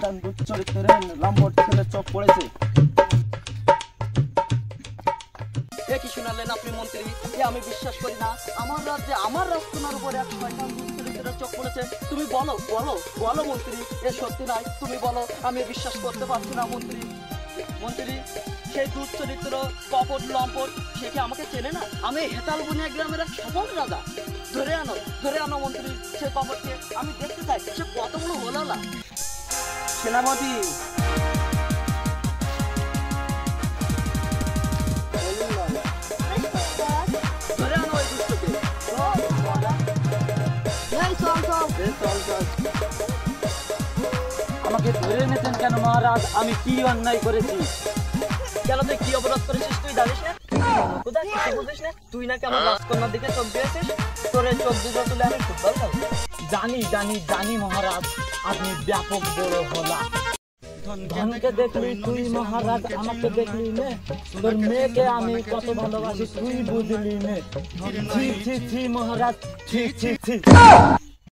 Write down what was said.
শয়তান দুশ্চরিত্রের লম্পট ছেলে চোখ পড়েছে। কি শুনালেন আপনি মন্ত্রী? আমি বিশ্বাস করি না আমার রাজ্যে আমার রাজকুমার উপরে এক শয়তান দুশ্চরিত্রের চোখ পড়েছে। তুমি বলো বলো বলো মন্ত্রী, এ সত্যি নয়, তুমি বলো। আমি বিশ্বাস করতে পারছি না মন্ত্রী। মন্ত্রী, সেই দুশ্চরিত্র কপট লম্পট সে কি আমাকে চেনে না? আমি হেতাল বুনিয়া গ্রামের এক সফল রাজা। ধরে আনো মন্ত্রী সে কপটকে। আমি দেখতে চাই সে কত বড় হলালা। সেনাপতি, ধরে আনো ওই দুষ্টকে। আমাকে ধরে এনেছেন কেন মহারাজ? আমি কি অন্যায় করেছি? কেন তুই কি অপরাধ করেছিস তুই জানিস না? কোথায় কিছু বুঝিস না? তুই নাকি আমার রাজকন্যার দিকে চোখ দিয়েছিস। তোর এই চোখ দুটো তুলে আমি ফুটবল খেলবো। জানি জানি জানি মহারাজ, আপনি ব্যাপক বড় হলা। ধনকে দেখলি তুই মহারাজ, আমাকে দেখলি নে। তোর মেয়েকে আমি কত ভালোবাসি তুই বুঝলি নে। ছি ছি ছি মহারাজ, ছি ছি ছি।